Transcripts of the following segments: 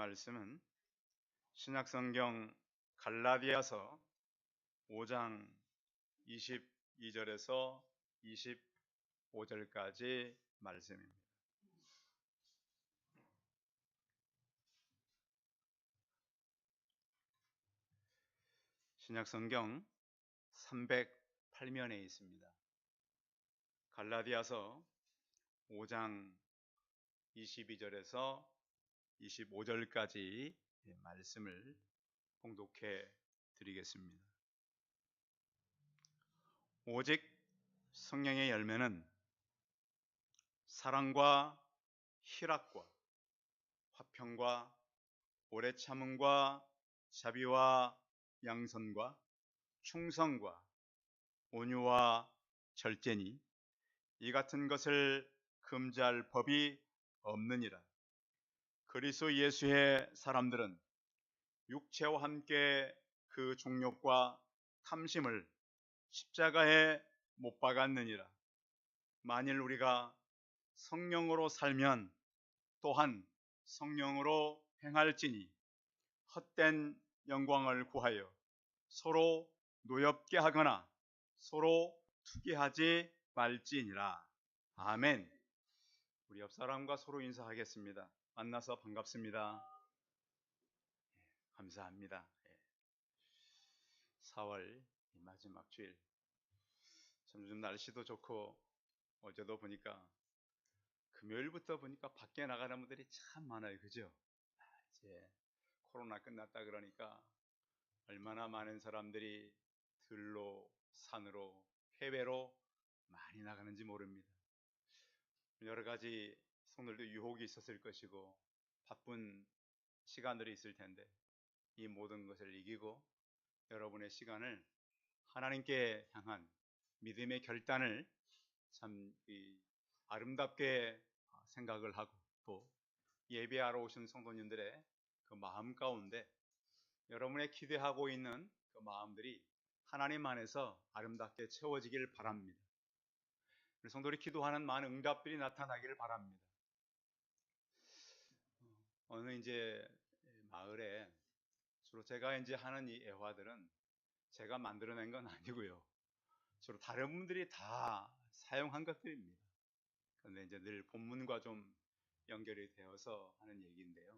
말씀은 신약성경 갈라디아서 5장 22절에서 25절까지 말씀입니다. 신약성경 308면에 있습니다. 갈라디아서 5장 22절에서 25절까지 말씀을 봉독해 드리겠습니다. 오직 성령의 열매는 사랑과 희락과 화평과 오래 참음과 자비와 양선과 충성과 온유와 절제니 이 같은 것을 금지할 법이 없느니라. 그리스도 예수의 사람들은 육체와 함께 그 종욕과 탐심을 십자가에 못 박았느니라. 만일 우리가 성령으로 살면 또한 성령으로 행할지니 헛된 영광을 구하여 서로 노엽게 하거나 서로 투기하지 말지니라. 아멘. 우리 옆 사람과 서로 인사하겠습니다. 만나서 반갑습니다. 감사합니다. 4월 마지막 주일. 참 요즘 날씨도 좋고 어제도 보니까 금요일부터 보니까 밖에 나가는 분들이 참 많아요. 그죠? 이제 코로나 끝났다 그러니까 얼마나 많은 사람들이 들로 산으로 해외로 많이 나가는지 모릅니다. 여러 가지 성도들도 유혹이 있었을 것이고 바쁜 시간들이 있을 텐데 이 모든 것을 이기고 여러분의 시간을 하나님께 향한 믿음의 결단을 참 아름답게 생각을 하고 또 예배하러 오신 성도님들의 그 마음 가운데 여러분의 기대하고 있는 그 마음들이 하나님 안에서 아름답게 채워지길 바랍니다. 성도들이 기도하는 많은 응답들이 나타나길 바랍니다. 어느 이제 마을에 주로 제가 이제 하는 이 애화들은 제가 만들어낸 건 아니고요. 주로 다른 분들이 다 사용한 것들입니다. 그런데 이제 늘 본문과 좀 연결이 되어서 하는 얘기인데요.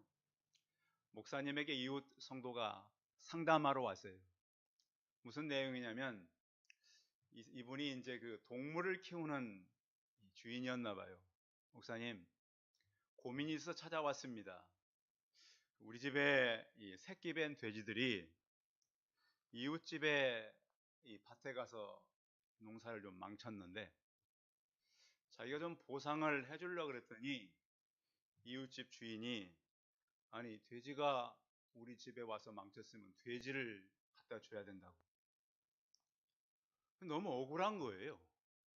목사님에게 이웃 성도가 상담하러 왔어요. 무슨 내용이냐면 이분이 이제 그 동물을 키우는 주인이었나 봐요. 목사님, 고민이 있어서 찾아왔습니다. 우리 집에 이 새끼 밴 돼지들이 이웃집에 이 밭에 가서 농사를 좀 망쳤는데 자기가 좀 보상을 해주려고 그랬더니 이웃집 주인이 아니 돼지가 우리 집에 와서 망쳤으면 돼지를 갖다 줘야 된다고. 너무 억울한 거예요.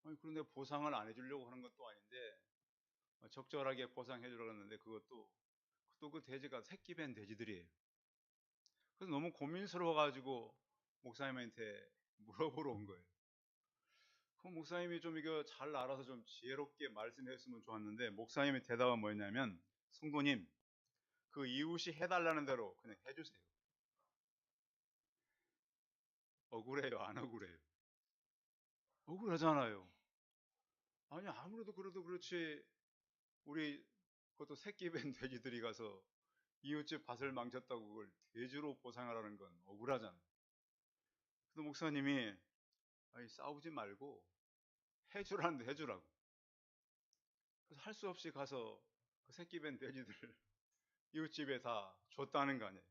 아니, 그런데 보상을 안 해주려고 하는 것도 아닌데 적절하게 보상해 주려고 했는데 그것도 또 그 돼지가 새끼 밴 돼지들이에요. 그래서 너무 고민스러워 가지고 목사님한테 물어보러 온 거예요. 그 목사님이 좀 이거 잘 알아서 좀 지혜롭게 말씀했으면 좋았는데 목사님의 대답은 뭐였냐면 성도님 그 이웃이 해달라는 대로 그냥 해주세요. 억울해요? 안 억울해요? 억울하잖아요. 아니 아무래도 그래도 그렇지 우리 그것도 새끼 밴 돼지들이 가서 이웃집 밭을 망쳤다고 그걸 돼지로 보상하라는 건 억울하잖아요. 그래서 목사님이 아니, 싸우지 말고 해주라는데 해주라고. 그래서 할 수 없이 가서 그 새끼 밴 돼지들 이웃집에 다 줬다는 거 아니에요.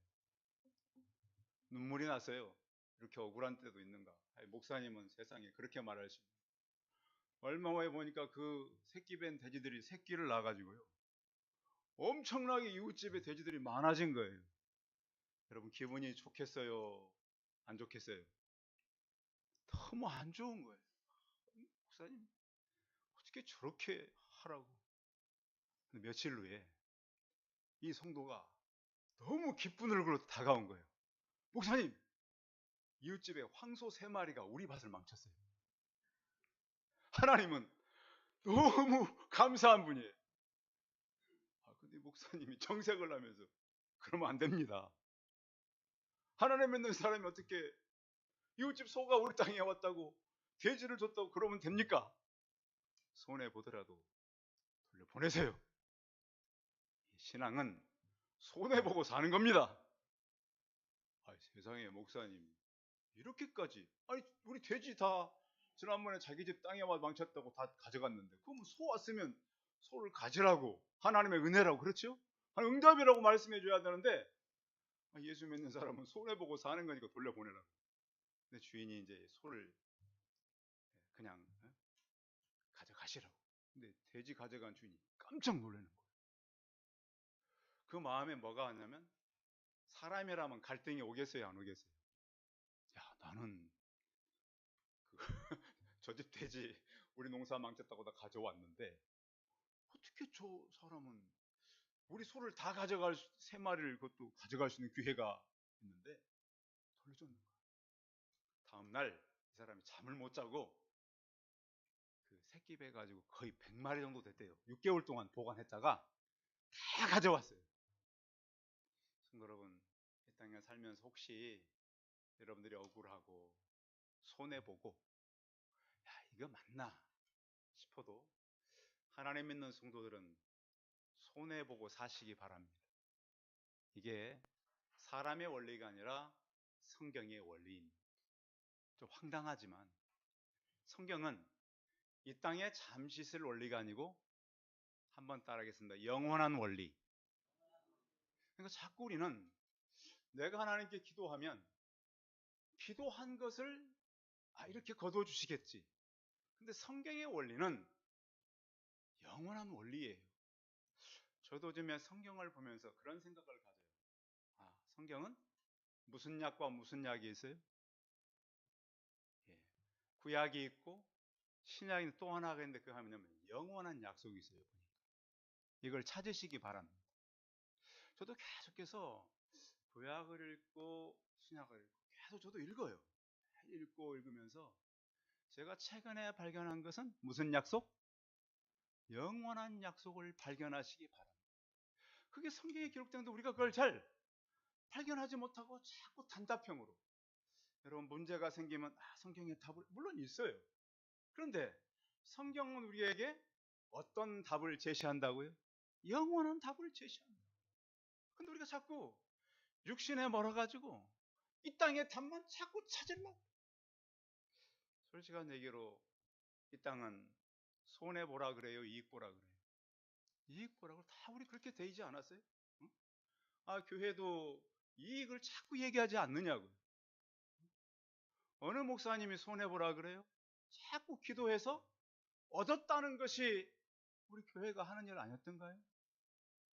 눈물이 났어요. 이렇게 억울한 때도 있는가. 아니, 목사님은 세상에 그렇게 말하시고 얼마 후에 보니까 그 새끼 밴 돼지들이 새끼를 낳아가지고요. 엄청나게 이웃집에 돼지들이 많아진 거예요. 여러분 기분이 좋겠어요? 안 좋겠어요? 너무 안 좋은 거예요. 목사님 어떻게 저렇게 하라고. 근데 며칠 후에 이 성도가 너무 기쁜 얼굴로 다가온 거예요. 목사님 이웃집에 황소 3마리가 우리 밭을 망쳤어요. 하나님은 너무 감사한 분이에요. 근데 목사님이 정색을 하면서 그러면 안 됩니다. 하나님 믿는 사람이 어떻게 이웃집 소가 우리 땅에 왔다고 돼지를 줬다고 그러면 됩니까? 손해보더라도 돌려보내세요. 신앙은 손해보고 사는 겁니다. 세상에 목사님 이렇게까지, 아니 우리 돼지 다 지난번에 자기 집 땅에 와 망쳤다고 다 가져갔는데, 그러면 소 왔으면 소를 가지라고, 하나님의 은혜라고, 그렇죠? 응답이라고 말씀해 줘야 되는데, 예수 믿는 사람은 손해보고 사는 거니까 돌려보내라고. 근데 주인이 이제 소를 그냥 가져가시라고. 근데 돼지 가져간 주인이 깜짝 놀라는 거예요. 그 마음에 뭐가 왔냐면, 사람이라면 갈등이 오겠어요, 안 오겠어요? 야, 나는 저 집 돼지 우리 농사 망쳤다고 다 가져왔는데 어떻게 저 사람은 우리 소를 다 가져갈 세 마리를 그것도 가져갈 수 있는 기회가 있는데 돌려줬는 거야. 다음 날 이 사람이 잠을 못 자고 그 새끼 배 가지고 거의 100마리 정도 됐대요. 6개월 동안 보관했다가 다 가져왔어요. 성도 여러분, 이 땅에 살면서 혹시 여러분들이 억울하고 손해보고 야, 이거 맞나 싶어도 하나님 믿는 성도들은 손해보고 사시기 바랍니다. 이게 사람의 원리가 아니라 성경의 원리입니다. 좀 황당하지만 성경은 이 땅에 잠시 있을 원리가 아니고, 한번 따라하겠습니다, 영원한 원리. 그러니까 자꾸 우리는 내가 하나님께 기도하면 기도한 것을 이렇게 거두어 주시겠지. 근데 성경의 원리는 영원한 원리예요. 저도 요즘에 성경을 보면서 그런 생각을 가져요. 성경은 무슨 약과 무슨 약이 있어요? 구약이 있고 신약이 또 하나가 있는데, 그거 하면 영원한 약속이 있어요. 이걸 찾으시기 바랍니다. 저도 계속해서 구약을 읽고 신약을 읽고 계속 저도 읽어요. 읽으면서 제가 최근에 발견한 것은 무슨 약속? 영원한 약속을 발견하시기 바랍니다. 그게 성경에 기록되는데 우리가 그걸 잘 발견하지 못하고 자꾸 단답형으로, 여러분 문제가 생기면 성경에 답을 물론 있어요. 그런데 성경은 우리에게 어떤 답을 제시한다고요? 영원한 답을 제시합니다. 근데 우리가 자꾸 육신에 멀어가지고 이 땅의 답만 자꾸 찾으려고. 솔직한 얘기로 이 땅은 손해보라 그래요, 이익보라 그래요? 이익보라고 다 우리 그렇게 되지 않았어요? 응? 교회도 이익을 자꾸 얘기하지 않느냐고요. 어느 목사님이 손해보라 그래요? 자꾸 기도해서 얻었다는 것이 우리 교회가 하는 일 아니었던가요?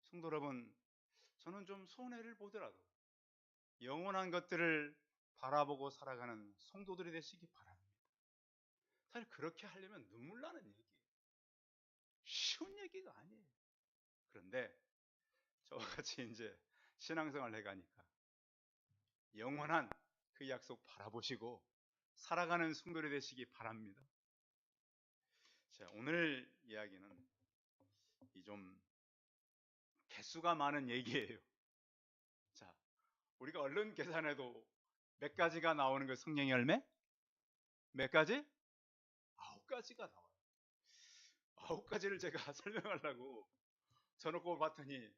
성도 여러분, 저는 좀 손해를 보더라도 영원한 것들을 바라보고 살아가는 성도들이 되시기 바랍니다. 사실 그렇게 하려면 눈물 나는 얘기예요. 쉬운 얘기가 아니에요. 그런데 저와 같이 이제 신앙생활을 해가니까 영원한 그 약속 바라보시고 살아가는 성도들이 되시기 바랍니다. 자, 오늘 이야기는 이 좀 개수가 많은 얘기예요. 자, 우리가 얼른 계산해도 몇 가지가 나오는 거, 성령의 열매? 몇 가지? 9가지가 나와요. 9가지를 제가 설명하려고 저놓고 봤더니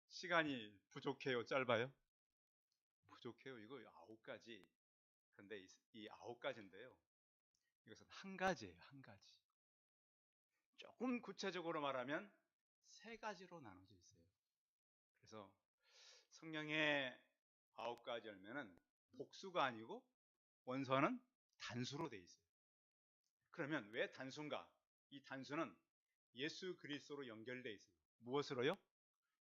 시간이 부족해요, 짧아요? 부족해요. 이거 9가지. 근데 이 9가지인데요, 이것은 한 가지예요, 한 가지. 조금 구체적으로 말하면 3가지로 나눠져 있어요. 그래서 성령의 9가지 열매는 복수가 아니고 원서는 단수로 되어 있어요. 그러면 왜 단수인가? 이 단수는 예수 그리스도로 연결되어 있어요. 무엇으로요?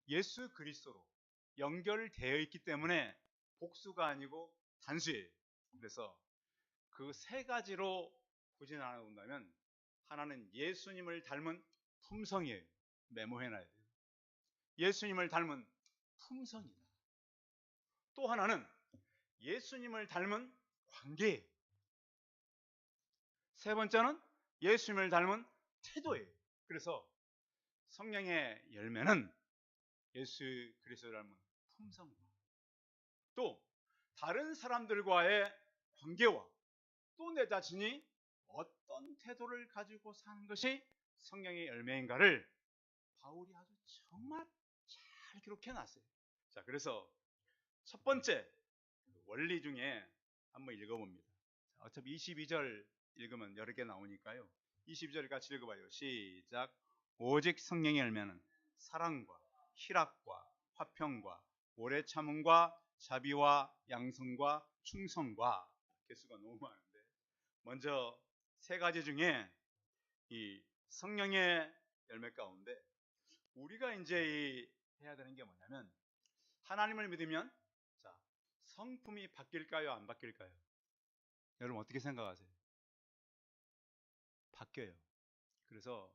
예수 그리스도로 연결되어 있기 때문에 복수가 아니고 단수예요. 그래서 그 3가지로 굳이 나눠본다면, 하나는 예수님을 닮은 품성이에요. 메모해놔야 돼요. 예수님을 닮은 품성이다. 또 하나는 예수님을 닮은 관계예요. 세 번째는 예수님을 닮은 태도예요. 그래서 성령의 열매는 예수 그리스도를 닮은 품성과 또 다른 사람들과의 관계와 또 내 자신이 어떤 태도를 가지고 사는 것이 성령의 열매인가를 바울이 아주 정말 잘 기록해 놨어요. 자, 그래서 첫 번째 원리 중에 한번 읽어봅니다. 자, 어차피 22절 읽으면 여러 개 나오니까요. 22절 같이 읽어봐요. 시작. 오직 성령의 열매는 사랑과 희락과 화평과 오래 참음과 자비와 양성과 충성과 개수가 너무 많은데 먼저 세 가지 중에 이 성령의 열매 가운데 우리가 이제 해야 되는 게 뭐냐면 하나님을 믿으면 자, 성품이 바뀔까요? 안 바뀔까요? 여러분 어떻게 생각하세요? 바뀌어요. 그래서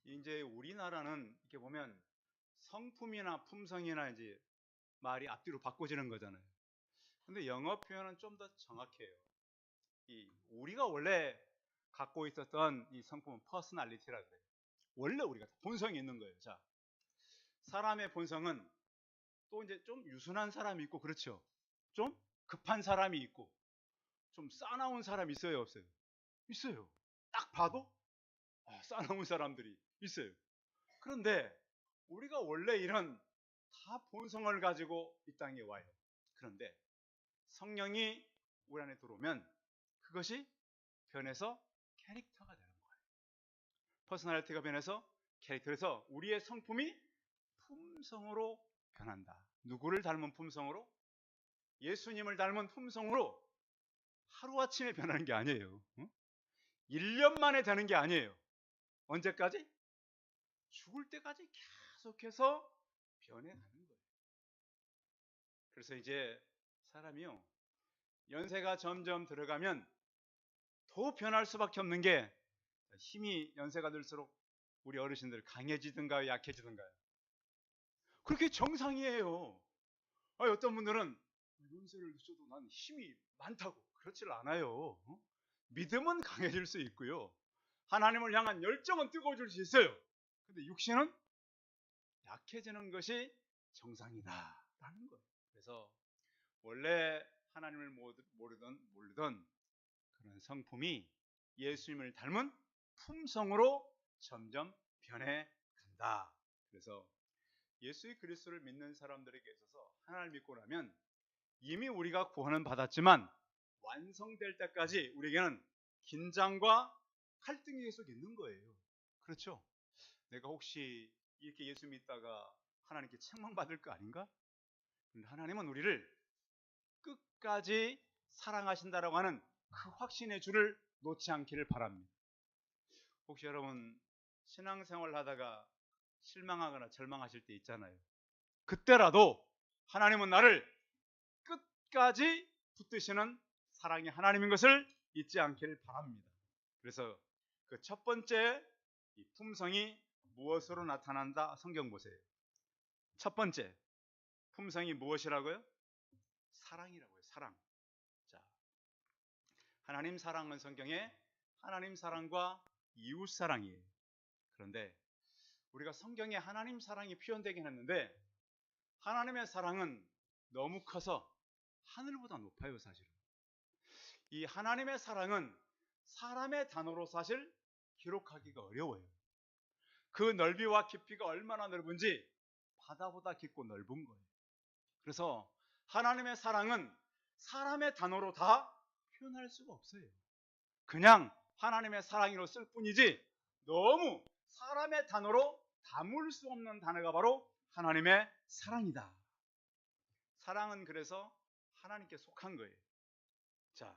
이제 우리나라는 이렇게 보면 성품이나 품성이나 이제 말이 앞뒤로 바꿔지는 거잖아요. 근데 영어 표현은 좀 더 정확해요. 우리가 원래 갖고 있었던 이 성품은 퍼스널리티라 그래요. 원래 우리가 본성이 있는 거예요. 자, 사람의 본성은 또 이제 좀 유순한 사람이 있고 그렇죠. 좀 급한 사람이 있고 좀 싸나운 사람이 있어요, 없어요? 있어요. 딱 봐도 싸나운 사람들이 있어요. 그런데 우리가 원래 이런 다 본성을 가지고 이 땅에 와요. 그런데 성령이 우리 안에 들어오면 그것이 변해서 캐릭터가 되는 거예요. 퍼스널리티가 변해서 캐릭터에서 우리의 성품이 품성으로 변한다. 누구를 닮은 품성으로? 예수님을 닮은 품성으로 하루아침에 변하는 게 아니에요. 1년 만에 되는 게 아니에요. 언제까지? 죽을 때까지 계속해서 변해가는 거예요. 그래서 이제 사람이요, 연세가 점점 들어가면 더 변할 수밖에 없는 게 힘이 연세가 들수록 우리 어르신들 강해지든가요, 약해지든가요? 그렇게 정상이에요. 어떤 분들은 연세를 드셔도 난 힘이 많다고 그렇질 않아요. 믿음은 강해질 수 있고요. 하나님을 향한 열정은 뜨거워질 수 있어요. 근데 육신은 약해지는 것이 정상이다라는 거예요. 그래서 원래 하나님을 모르던 그런 성품이 예수님을 닮은 품성으로 점점 변해간다. 그래서 예수 그리스도를 믿는 사람들에게 있어서 하나님을 믿고 나면 이미 우리가 구원은 받았지만 완성될 때까지 우리에게는 긴장과 갈등이 계속 있는 거예요. 그렇죠? 내가 혹시 이렇게 예수 믿다가 하나님께 책망받을 거 아닌가? 하나님은 우리를 끝까지 사랑하신다라고 하는 그 확신의 줄을 놓지 않기를 바랍니다. 혹시 여러분 신앙생활 하다가 실망하거나 절망하실 때 있잖아요. 그때라도 하나님은 나를 끝까지 붙드시는 사랑의 하나님인 것을 잊지 않기를 바랍니다. 그래서 그 첫 번째 이 품성이 무엇으로 나타난다? 성경 보세요. 첫 번째 품성이 무엇이라고요? 사랑이라고요. 사랑. 자, 하나님 사랑은 성경에 하나님 사랑과 이웃 사랑이에요. 그런데 우리가 성경에 하나님 사랑이 표현되긴 했는데 하나님의 사랑은 너무 커서 하늘보다 높아요, 사실은. 이 하나님의 사랑은 사람의 단어로 사실 기록하기가 어려워요. 그 넓이와 깊이가 얼마나 넓은지 바다보다 깊고 넓은 거예요. 그래서 하나님의 사랑은 사람의 단어로 다 표현할 수가 없어요. 그냥 하나님의 사랑으로 쓸 뿐이지 너무 사람의 단어로 담을 수 없는 단어가 바로 하나님의 사랑이다. 사랑은 그래서 하나님께 속한 거예요. 자,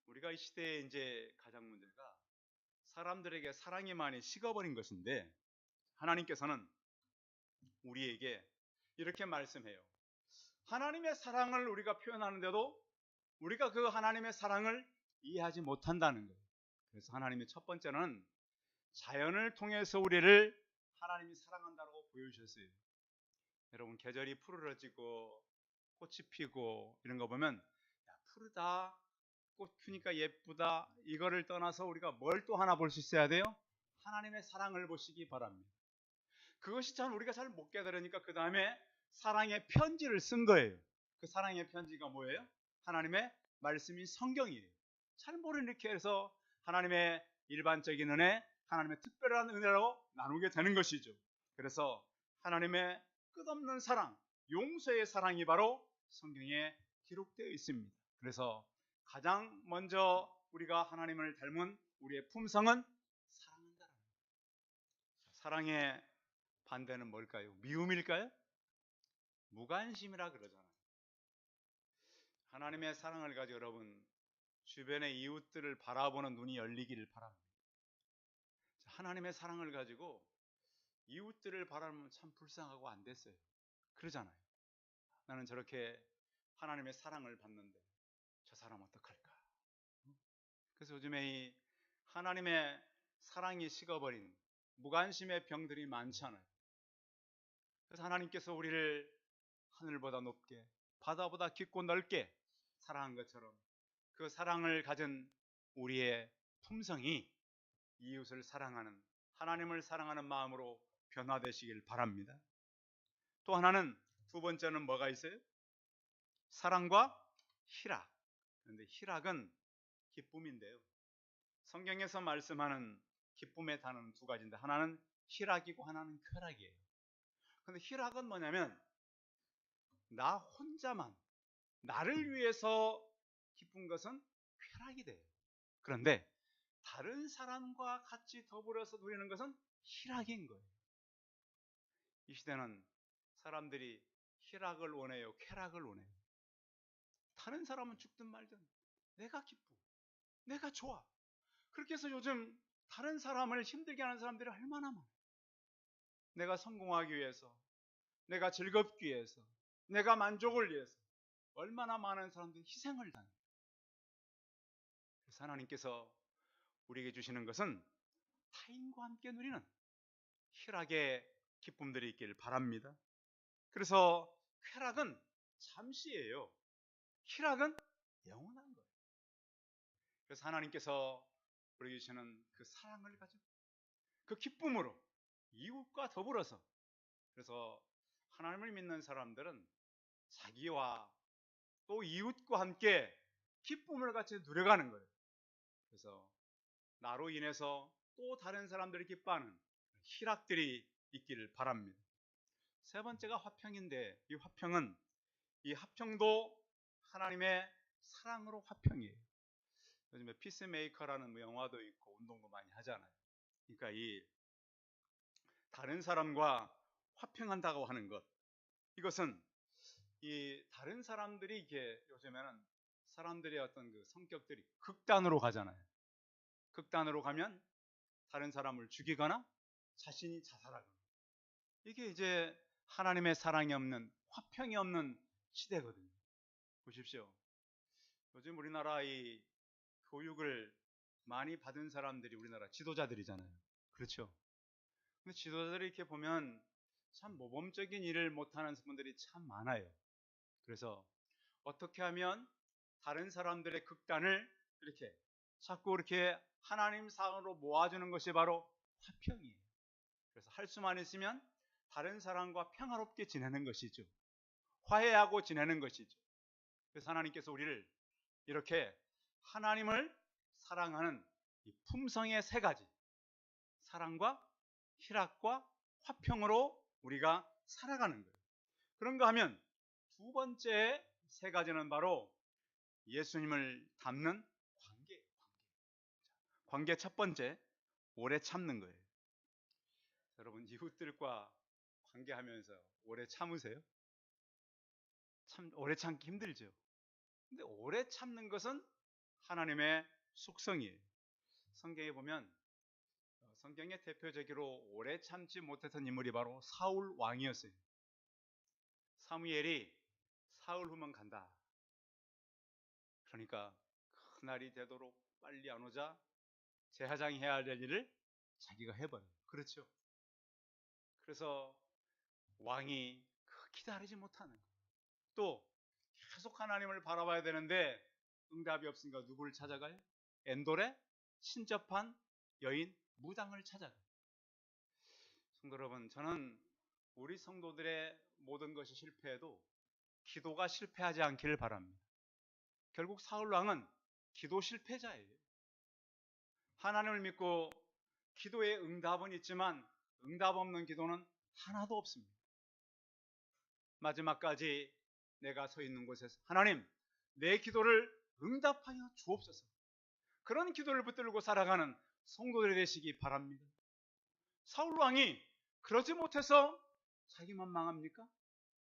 우리가 이 시대에 이제 가장 문제가 사람들에게 사랑이 많이 식어버린 것인데 하나님께서는 우리에게 이렇게 말씀해요. 하나님의 사랑을 우리가 표현하는데도 우리가 그 하나님의 사랑을 이해하지 못한다는 거예요. 그래서 하나님의 첫 번째는 자연을 통해서 우리를 하나님이 사랑한다고 보여주셨어요. 여러분 계절이 푸르러지고 꽃이 피고 이런 거 보면 푸르다, 꽃 피니까 예쁘다 이거를 떠나서 우리가 뭘 또 하나 볼 수 있어야 돼요? 하나님의 사랑을 보시기 바랍니다. 그것이 참 우리가 잘 못 깨달으니까 그 다음에 사랑의 편지를 쓴 거예요. 그 사랑의 편지가 뭐예요? 하나님의 말씀인 성경이에요. 잘 모르는 이렇게 해서 하나님의 일반적인 은혜, 하나님의 특별한 은혜로 나누게 되는 것이죠. 그래서 하나님의 끝없는 사랑, 용서의 사랑이 바로 성경에 기록되어 있습니다. 그래서 가장 먼저 우리가 하나님을 닮은 우리의 품성은 사랑한다는 거예요. 사랑의 반대는 뭘까요? 미움일까요? 무관심이라 그러잖아요. 하나님의 사랑을 가지고 여러분 주변의 이웃들을 바라보는 눈이 열리기를 바랍니다. 하나님의 사랑을 가지고 이웃들을 바라보면 참 불쌍하고 안 됐어요. 그러잖아요. 나는 저렇게 하나님의 사랑을 받는데 저 사람 어떡할까? 그래서 요즘에 이 하나님의 사랑이 식어버린 무관심의 병들이 많잖아요. 그래서 하나님께서 우리를 하늘보다 높게 바다보다 깊고 넓게 사랑한 것처럼 그 사랑을 가진 우리의 품성이 이웃을 사랑하는, 하나님을 사랑하는 마음으로 변화되시길 바랍니다. 또 하나는, 두 번째는 뭐가 있어요? 사랑과 희락. 그런데 희락은 기쁨인데요, 성경에서 말씀하는 기쁨의 단어는 두 가지인데 하나는 희락이고 하나는 쾌락이에요. 그런데 희락은 뭐냐면 나 혼자만, 나를 위해서 기쁜 것은 쾌락이 돼요. 그런데 다른 사람과 같이 더불어서 누리는 것은 희락인 거예요. 이 시대는 사람들이 희락을 원해요, 쾌락을 원해요. 다른 사람은 죽든 말든 내가 기쁘, 내가 좋아. 그렇게 해서 요즘 다른 사람을 힘들게 하는 사람들이 얼마나 많아요. 내가 성공하기 위해서, 내가 즐겁기 위해서, 내가 만족을 위해서 얼마나 많은 사람들이 희생을 당해요. 그래서 하나님께서 우리에게 주시는 것은 타인과 함께 누리는 희락의 기쁨들이 있길 바랍니다. 그래서 쾌락은 잠시예요. 희락은 영원한 거예요. 그래서 하나님께서 우리에게 주시는 그 사랑을 가지고 그 기쁨으로 이웃과 더불어서, 그래서 하나님을 믿는 사람들은 자기와 또 이웃과 함께 기쁨을 같이 누려가는 거예요. 그래서 나로 인해서 또 다른 사람들이 기뻐하는 희락들이 있기를 바랍니다. 세 번째가 화평인데, 이 화평은, 이 화평도 하나님의 사랑으로 화평이에요. 요즘에 피스메이커라는 영화도 있고 운동도 많이 하잖아요. 그러니까 이 다른 사람과 화평한다고 하는 것, 이것은 이 다른 사람들이 이게 요즘에는 사람들의 어떤 그 성격들이 극단으로 가잖아요. 극단으로 가면 다른 사람을 죽이거나 자신이 자살하거나, 이게 이제 하나님의 사랑이 없는, 화평이 없는 시대거든요. 보십시오. 요즘 우리나라 이 교육을 많이 받은 사람들이 우리나라 지도자들이잖아요. 그렇죠? 근데 지도자들이 이렇게 보면 참 모범적인 일을 못하는 분들이 참 많아요. 그래서 어떻게 하면 다른 사람들의 극단을 이렇게 자꾸 이렇게 하나님 사랑으로 모아주는 것이 바로 화평이에요. 그래서 할 수만 있으면 다른 사람과 평화롭게 지내는 것이죠. 화해하고 지내는 것이죠. 그래서 하나님께서 우리를 이렇게 하나님을 사랑하는 이 품성의 세 가지, 사랑과 희락과 화평으로 우리가 살아가는 거예요. 그런가 하면 두 번째 세 가지는 바로 예수님을 닮는 관계예요. 관계 첫 번째, 오래 참는 거예요. 여러분, 이웃들과 관계하면서 오래 참으세요? 참 오래 참기 힘들죠. 근데 오래 참는 것은 하나님의 속성이에요. 성경에 보면 성경의 대표적으로 오래 참지 못했던 인물이 바로 사울 왕이었어요. 사무엘이 사흘 후면 간다. 그러니까 그날이 되도록 빨리 안 오자 제사장이 해야 될 일을 자기가 해버려요. 그렇죠? 그래서 왕이 기다리지 못하는 거예요. 또 계속 하나님을 바라봐야 되는데 응답이 없으니까 누구를 찾아가요? 엔돌의 친접한 여인 무당을 찾아가요. 성도 여러분, 저는 우리 성도들의 모든 것이 실패해도 기도가 실패하지 않기를 바랍니다. 결국 사울 왕은 기도 실패자예요. 하나님을 믿고 기도의 응답은 있지만 응답 없는 기도는 하나도 없습니다. 마지막까지 내가 서 있는 곳에서 하나님, 내 기도를 응답하여 주옵소서. 그런 기도를 붙들고 살아가는 성도들이 되시기 바랍니다. 사울 왕이 그러지 못해서 자기만 망합니까?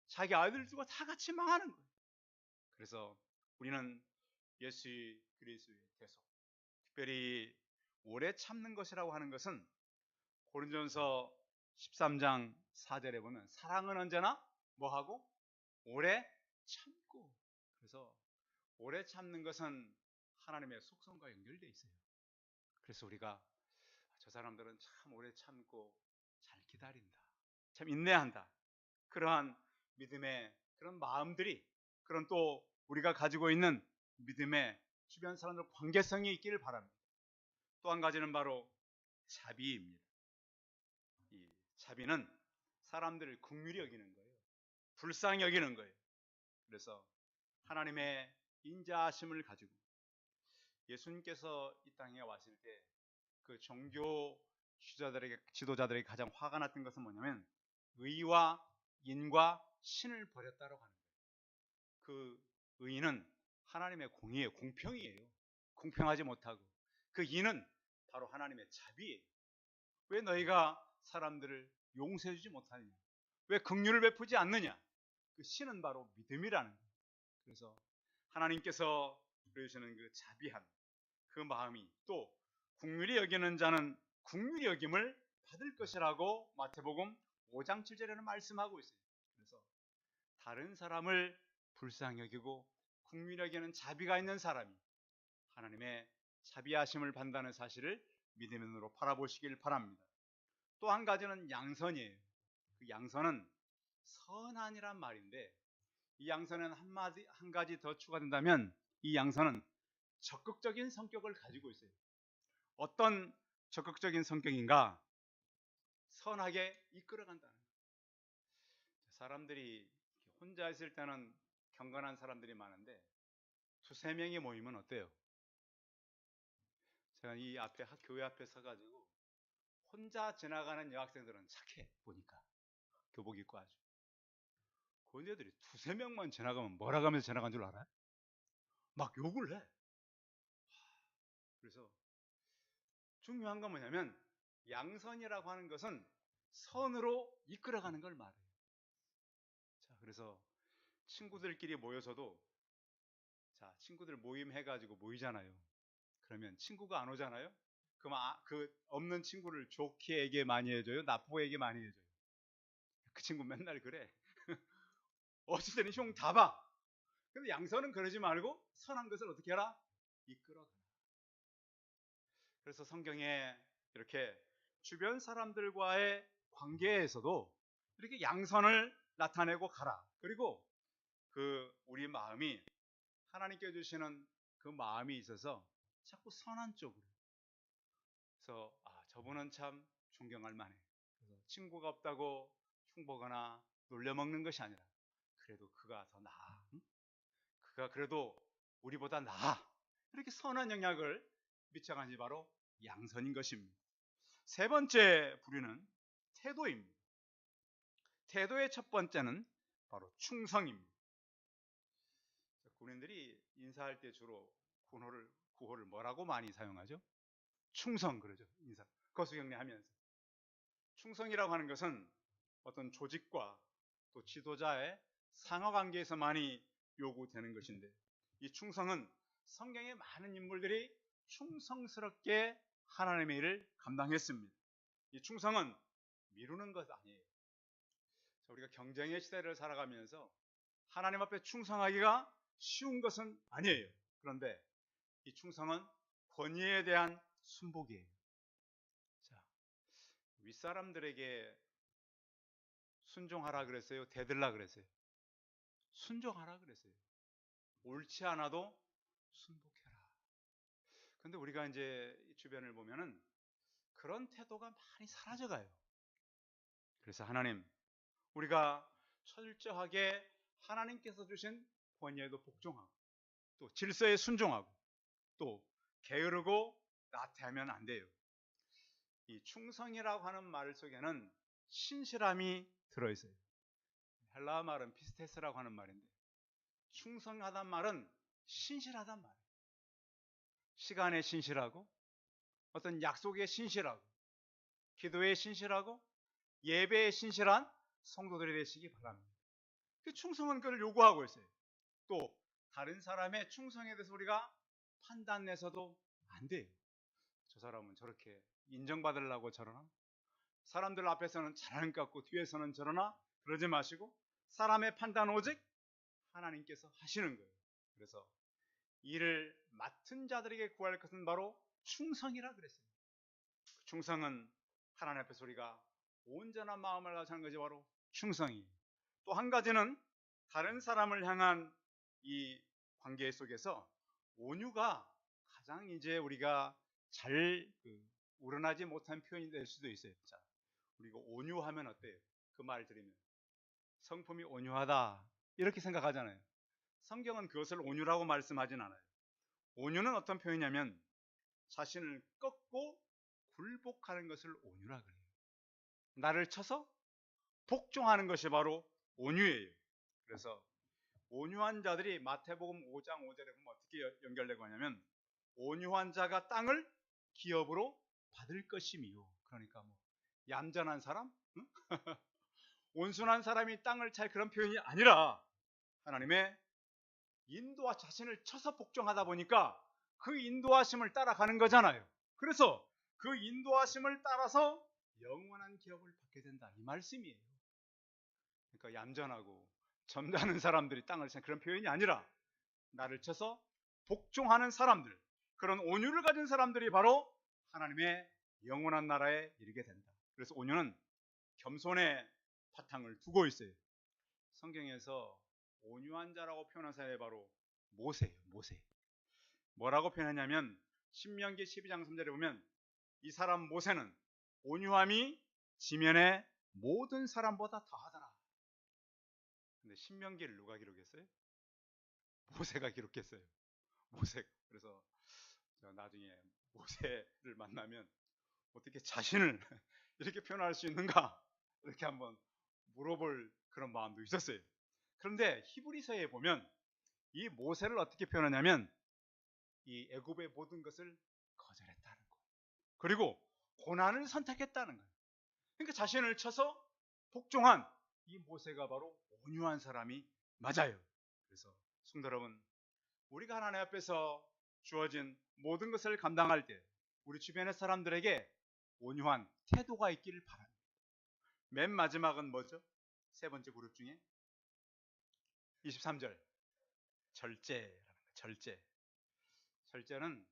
자기 아들들과 다 같이 망하는 거예요. 그래서 우리는 예수 그리스도의 대속, 특별히 오래 참는 것이라고 하는 것은 고린도전서 13장 4절에 보면 사랑은 언제나 뭐하고? 오래 참고. 그래서 오래 참는 것은 하나님의 속성과 연결되어 있어요. 그래서 우리가 저 사람들은 참 오래 참고 잘 기다린다, 참 인내한다, 그러한 믿음의 그런 마음들이, 그런 또 우리가 가지고 있는 믿음의 주변 사람들 관계성이 있기를 바랍니다. 또 한 가지는 바로 자비입니다. 이 자비는 사람들을 긍휼히 여기는 거예요. 불쌍히 여기는 거예요. 그래서 하나님의 인자하심을 가지고 예수님께서 이 땅에 왔을 때 그 종교 지도자들에게 가장 화가 났던 것은 뭐냐면 의와 인과 신을 버렸다고 하는 거예요. 그 의는 하나님의 공의예요. 공평이에요. 공평하지 못하고, 그 인은 바로 하나님의 자비예요. 왜 너희가 사람들을 용서해 주지 못하느냐? 왜 긍휼을 베푸지 않느냐? 그 신은 바로 믿음이라는 거예요. 그래서 하나님께서 보여주시는 그 자비한 그 마음이, 또 긍휼히 여기는 자는 긍휼히 여김을 받을 것이라고 마태복음 5장 7절에는 말씀하고 있어요. 그래서 다른 사람을 불쌍히 여기고 긍휼히 여기는 자비가 있는 사람이 하나님의 자비하심을 받는다는 사실을 믿음의 눈으로 바라보시길 바랍니다. 또 한 가지는 양선이에요. 그 양선은 선한이란 말인데, 이 양선은 한 가지 더 추가된다면 이 양선은 적극적인 성격을 가지고 있어요. 어떤 적극적인 성격인가? 선하게 이끌어간다는 거예요. 사람들이 혼자 있을 때는 경건한 사람들이 많은데 두세 명이 모이면 어때요? 제가 이 앞에 교회 앞에 서가지고 혼자 지나가는 여학생들은 착해 보니까, 교복 입고 아주. 그 애들이 두세 명만 지나가면 뭐라 가면서 지나간 줄 알아요? 막 욕을 해. 그래서 중요한 건 뭐냐면 양선이라고 하는 것은 선으로 이끌어가는 걸 말해요. 자, 그래서 친구들끼리 모여서도, 자, 친구들 모임 해가지고 모이잖아요. 그러면 친구가 안 오잖아요. 그럼 그 없는 친구를 좋게 얘기 많이 해줘요? 나쁘게 얘기 많이 해줘요? 그 친구 맨날 그래. 어쩔 때는 형 다 봐. 근데 양선은 그러지 말고 선한 것을 어떻게 해라? 이끌어가라. 그래서 성경에 이렇게 주변 사람들과의 관계에서도 이렇게 양선을 나타내고 가라. 그리고 그 우리 마음이 하나님께 주시는 그 마음이 있어서 자꾸 선한 쪽으로. 그래서 저분은 참 존경할 만해. 그래서 친구가 없다고 흉보거나 놀려먹는 것이 아니라 그래도 그가 더 나아. 응? 그가 그래도 우리보다 나아. 이렇게 선한 영향을 미쳐가는 게 바로 양선인 것입니다. 세 번째 부류는 태도입니다. 태도의 첫 번째는 바로 충성입니다. 군인들이 인사할 때 주로 구호를 뭐라고 많이 사용하죠? 충성 그러죠. 인사 거수경례하면서. 충성이라고 하는 것은 어떤 조직과 또 지도자의 상하관계에서 많이 요구되는 것인데, 이 충성은 성경의 많은 인물들이 충성스럽게 하나님의 일을 감당했습니다. 이 충성은 미루는 것 아니에요. 우리가 경쟁의 시대를 살아가면서 하나님 앞에 충성하기가 쉬운 것은 아니에요. 그런데 이 충성은 권위에 대한 순복이에요. 자, 윗사람들에게 순종하라 그랬어요? 대들라 그랬어요? 순종하라 그랬어요. 옳지 않아도 순복해라. 근데 우리가 이제 주변을 보면은 그런 태도가 많이 사라져가요. 그래서 하나님, 우리가 철저하게 하나님께서 주신 권위에도 복종하고 또 질서에 순종하고 또 게으르고 나태하면 안 돼요. 이 충성이라고 하는 말 속에는 신실함이 들어있어요. 헬라어 말은 피스테스라고 하는 말인데 충성하단 말은 신실하단 말이에요. 시간에 신실하고 어떤 약속에 신실하고 기도에 신실하고 예배에 신실한 성도들이 되시기 바랍니다. 그 충성은 그를 요구하고 있어요. 또 다른 사람의 충성에 대해서 우리가 판단내서도 안 돼요. 저 사람은 저렇게 인정받으려고 저러나? 사람들 앞에서는 잘하는 것 같고 뒤에서는 저러나? 그러지 마시고 사람의 판단 오직 하나님께서 하시는 거예요. 그래서 이를 맡은 자들에게 구할 것은 바로 충성이라 그랬어요. 충성은 하나님 앞에서 우리가 온전한 마음을 가지고 하는 것이 바로 충성이에요. 또 한 가지는 다른 사람을 향한 이 관계 속에서 온유가 가장 이제 우리가 잘 우러나지 못한 표현이 될 수도 있어요. 자, 우리가 온유하면 어때요? 그 말 들으면 성품이 온유하다 이렇게 생각하잖아요. 성경은 그것을 온유라고 말씀하진 않아요. 온유는 어떤 표현이냐면 자신을 꺾고 굴복하는 것을 온유라 그래요. 나를 쳐서 복종하는 것이 바로 온유예요. 그래서 온유한 자들이 마태복음 5장 5절에 보면 어떻게 연결되고 하냐면 온유한 자가 땅을 기업으로 받을 것이미요. 그러니까 뭐 얌전한 사람, 응? 온순한 사람이 땅을 찰 그런 표현이 아니라 하나님의 인도와 자신을 쳐서 복종하다 보니까 그 인도하심을 따라가는 거잖아요. 그래서 그 인도하심을 따라서 영원한 기업을 받게 된다 이 말씀이에요. 그러니까 얌전하고 점잖은 사람들이 땅을 차 그런 표현이 아니라 나를 쳐서 복종하는 사람들, 그런 온유를 가진 사람들이 바로 하나님의 영원한 나라에 이르게 된다. 그래서 온유는 겸손의 바탕을 두고 있어요. 성경에서 온유한 자라고 표현한 사람이 바로 모세예요. 모세. 뭐라고 표현하냐면 신명기 12장 3절에 보면 이 사람 모세는 온유함이 지면의 모든 사람보다 더하더라. 근데 신명기를 누가 기록했어요? 모세가 기록했어요. 모세. 그래서 제가 나중에 모세를 만나면 어떻게 자신을 이렇게 표현할 수 있는가 이렇게 한번 물어볼 그런 마음도 있었어요. 그런데 히브리서에 보면 이 모세를 어떻게 표현하냐면 이 애굽의 모든 것을 거절했다는 거. 그리고 고난을 선택했다는 거예요. 그러니까 자신을 쳐서 복종한 이 모세가 바로 온유한 사람이 맞아요. 그래서 성도 여러분, 우리가 하나님 앞에서 주어진 모든 것을 감당할 때 우리 주변의 사람들에게 온유한 태도가 있기를 바랍니다. 맨 마지막은 뭐죠? 세 번째 그룹 중에 23절 절제라는 거예요. 절제. 절제는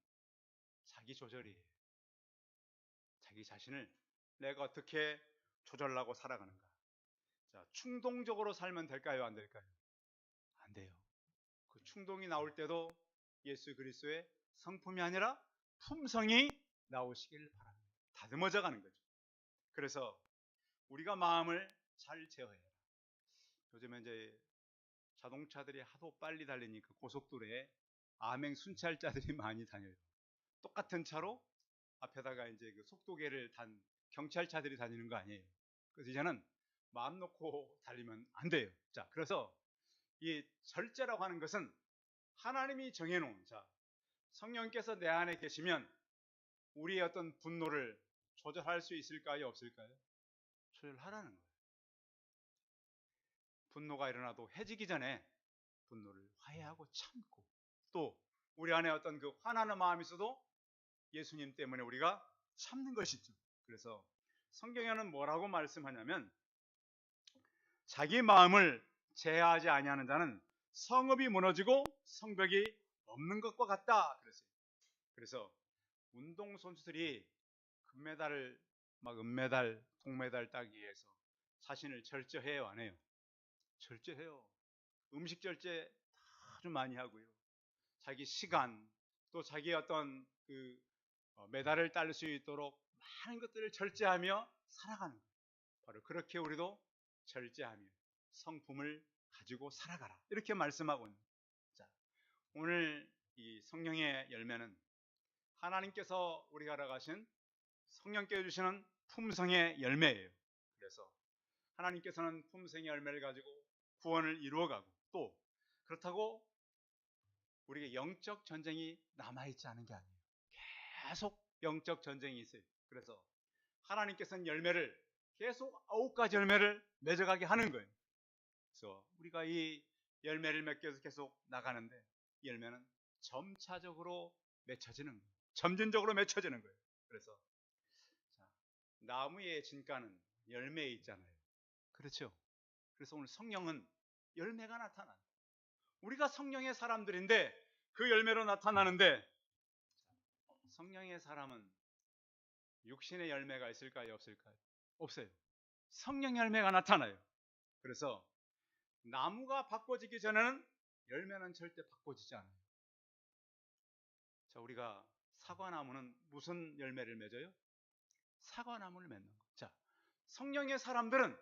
자기 조절이에요. 자기 자신을 내가 어떻게 조절하고 살아가는가. 자, 충동적으로 살면 될까요? 안 될까요? 안 돼요. 그 충동이 나올 때도 예수 그리스도의 성품이 아니라 품성이 나오시길 바랍니다. 다듬어져 가는 거죠. 그래서 우리가 마음을 잘 제어해야 해요. 요즘에 이제 자동차들이 하도 빨리 달리니까 고속도로에 암행 순찰자들이 많이 다녀요. 똑같은 차로 앞에다가 이제 그 속도계를 단 경찰차들이 다니는 거 아니에요. 그래서 이제는 마음 놓고 달리면 안 돼요. 자, 그래서 이 절제라고 하는 것은 하나님이 정해놓은, 자, 성령께서 내 안에 계시면 우리의 어떤 분노를 조절할 수 있을까요? 없을까요? 조절하라는 거예요. 분노가 일어나도 해지기 전에 분노를 화해하고 참고, 또 우리 안에 어떤 그 화나는 마음이 있어도 예수님 때문에 우리가 참는 것이죠. 그래서 성경에는 뭐라고 말씀하냐면 자기 마음을 제어하지 아니하는 자는 성읍이 무너지고 성벽이 없는 것과 같다 그랬어요. 그래서 운동 선수들이 금메달을 막 은메달, 동메달 따기 위해서 자신을 절제해요, 안 해요? 절제해요. 음식 절제 아주 많이 하고요. 자기 시간, 또 자기 어떤 그 메달을 딸 수 있도록 많은 것들을 절제하며 살아가는 거예요. 바로 그렇게 우리도 절제하며 성품을 가지고 살아가라, 이렇게 말씀하고 있는. 자, 오늘 이 성령의 열매는 하나님께서 우리가 알아가신 성령께 주시는 품성의 열매예요. 그래서 하나님께서는 품성의 열매를 가지고 구원을 이루어가고, 또 그렇다고 우리에게 영적 전쟁이 남아있지 않은 게 아니에요. 계속 영적 전쟁이 있어요. 그래서 하나님께서는 열매를 계속 9가지 열매를 맺어가게 하는 거예요. 그래서 우리가 이 열매를 맺기 위해서 계속 나가는데, 이 열매는 점차적으로 맺혀지는 거예요. 점진적으로 맺혀지는 거예요. 그래서 자, 나무의 진가는 열매에 있잖아요. 그렇죠? 그래서 오늘 성령은 열매가 나타나요. 우리가 성령의 사람들인데 그 열매로 나타나는데, 성령의 사람은 육신의 열매가 있을까요? 없을까요? 없어요. 성령 열매가 나타나요. 그래서 나무가 바꿔지기 전에는 열매는 절대 바꿔지지 않아요. 자, 우리가 사과나무는 무슨 열매를 맺어요? 사과나무를 맺는 거. 자, 성령의 사람들은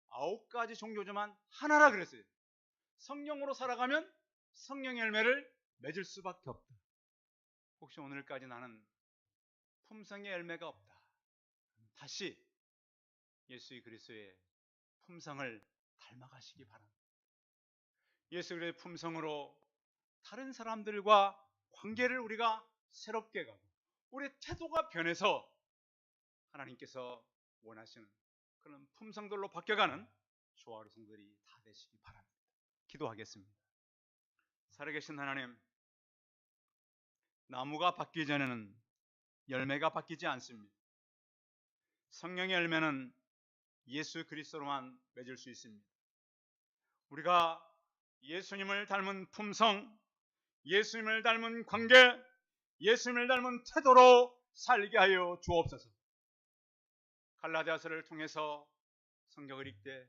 9가지 종교지만 하나라 그랬어요. 성령으로 살아가면 성령의 열매를 맺을 수밖에 없다. 혹시 오늘까지 나는 품성의 열매가 없다, 다시 예수 그리스도의 품성을 닮아가시기 바랍니다. 예수 그리스도의 품성으로 다른 사람들과 관계를 우리가 새롭게 가고, 우리의 태도가 변해서 하나님께서 원하시는 그런 품성들로 바뀌어가는 조화로운 성들이 다 되시기 바랍니다. 기도하겠습니다. 살아계신 하나님, 나무가 바뀌기 전에는 열매가 바뀌지 않습니다. 성령의 열매는 예수 그리스도로만 맺을 수 있습니다. 우리가 예수님을 닮은 품성, 예수님을 닮은 관계, 예수님을 닮은 태도로 살게 하여 주옵소서. 갈라디아서를 통해서 성경을 읽되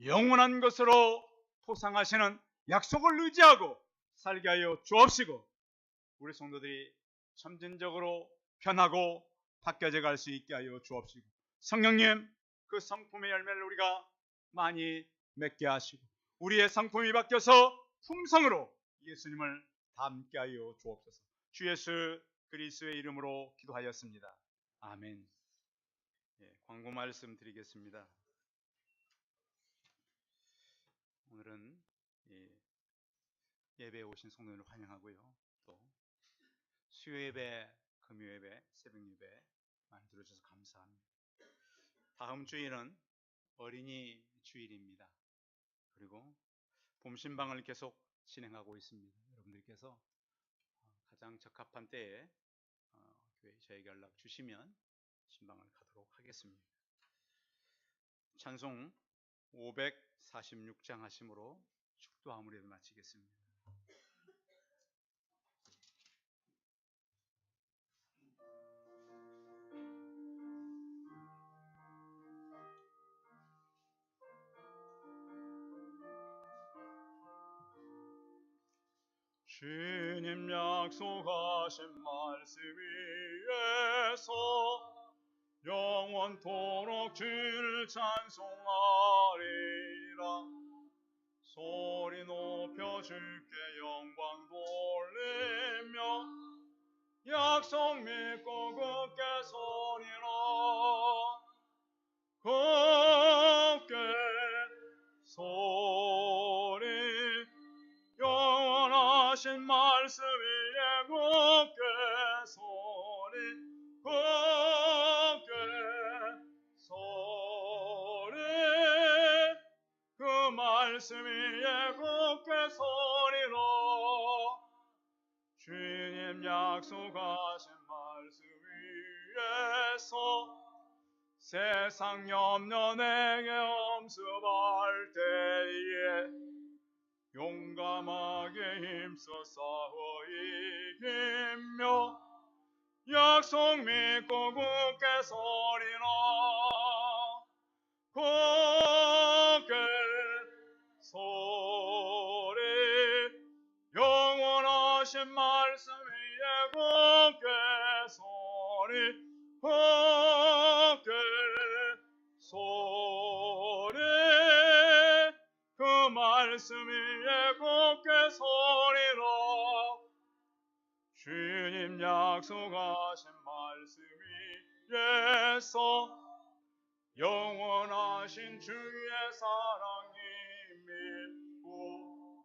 영원한 것으로 포상하시는 약속을 의지하고 살게 하여 주옵시고, 우리 성도들이 점진적으로 변하고 바뀌어져 갈 수 있게 하여 주옵시고, 성령님, 그 성품의 열매를 우리가 많이 맺게 하시고, 우리의 성품이 바뀌어서 품성으로 예수님을 닮게 하여 주옵소서. 주 예수 그리스도의 이름으로 기도하였습니다. 아멘. 광고 말씀 드리겠습니다. 오늘은 예배에 오신 성도들을 환영하고요, 또 수요 예배, 금요 예배, 새벽 예배 많이 들어주셔서 감사합니다. 다음 주일은 어린이 주일입니다. 그리고 봄 신방을 계속 진행하고 있습니다. 여러분들께서 가장 적합한 때에 교회 저에게 연락 주시면 신방을 가도록 하겠습니다. 찬송 546장 하심으로 축도함을 예배 마치겠습니다. 주님 약속하신 말씀 위에서 영원토록 주를 찬송하리라. 소리 높여 주께 영광 돌리며 약속 믿고 굳게 서리라. 굳게 소리 영원하신 말씀 위에 굳게 소리 굳게 소리 그 말씀 위에 굳게 서리라. 주님 약속하신 말씀 위에서 세상 염려 내게 엄습할 때에 용감하게 힘써 싸워 이기며 약속 믿고 굳게 서리라. 굳게 소리 영원하신 말씀 위에 굳게 소리 굳게 소리 말씀 위에 굳게 서리라. 주님 약속하신 말씀 위에서 영원하신 주의 사랑이 믿고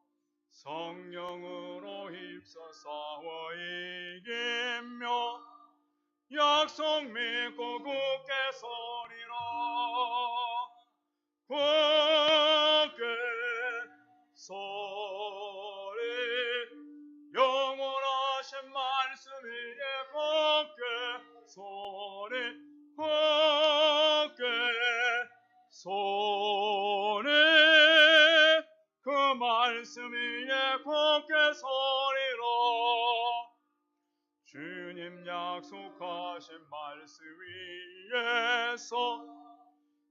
성령으로 힘써 싸워 이기며 약속 믿고 굳게 서리라. 굳게 서리. 영원하신 말씀 위에 굳게 서리. 굳게 서리. 그 말씀 위에 굳게 서리라. 주님 약속하신 말씀 위에서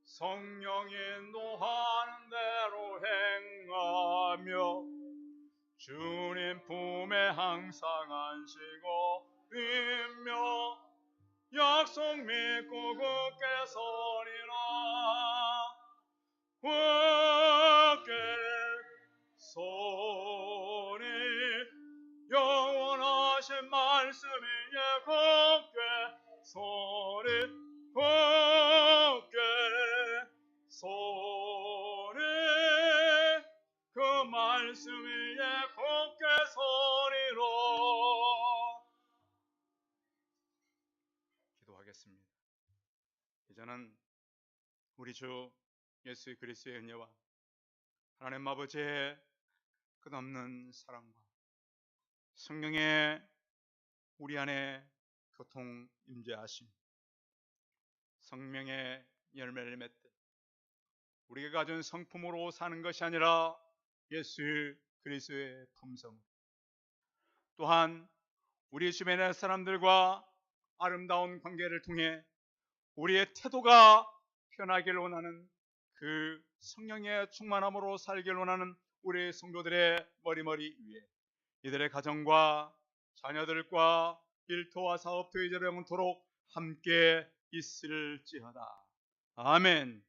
성령 인도하는 대로 행하며 주님 품에 항상 안시고 있며 약속 믿고 굳게 서리라. 굳게 서리. 영원하신 말씀 위에 굳게 서리. 굳게 서리. 그 말씀 위에 굳게 서리라. 기도하겠습니다. 이제는 우리 주 예수 그리스도의 은혜와 하나님 아버지의 끝없는 사랑과 성령의 우리 안에 교통 임재하심, 성령의 열매를 맺듯 우리가 가진 성품으로 사는 것이 아니라 예수 그리스도의 품성, 또한 우리 주변의 사람들과 아름다운 관계를 통해 우리의 태도가 변하기를 원하는 그 성령의 충만함으로 살기를 원하는 우리 성도들의 머리머리 위에 이들의 가정과 자녀들과 일터와 사업도 이제로 영원토록 함께 있을지어다. 아멘.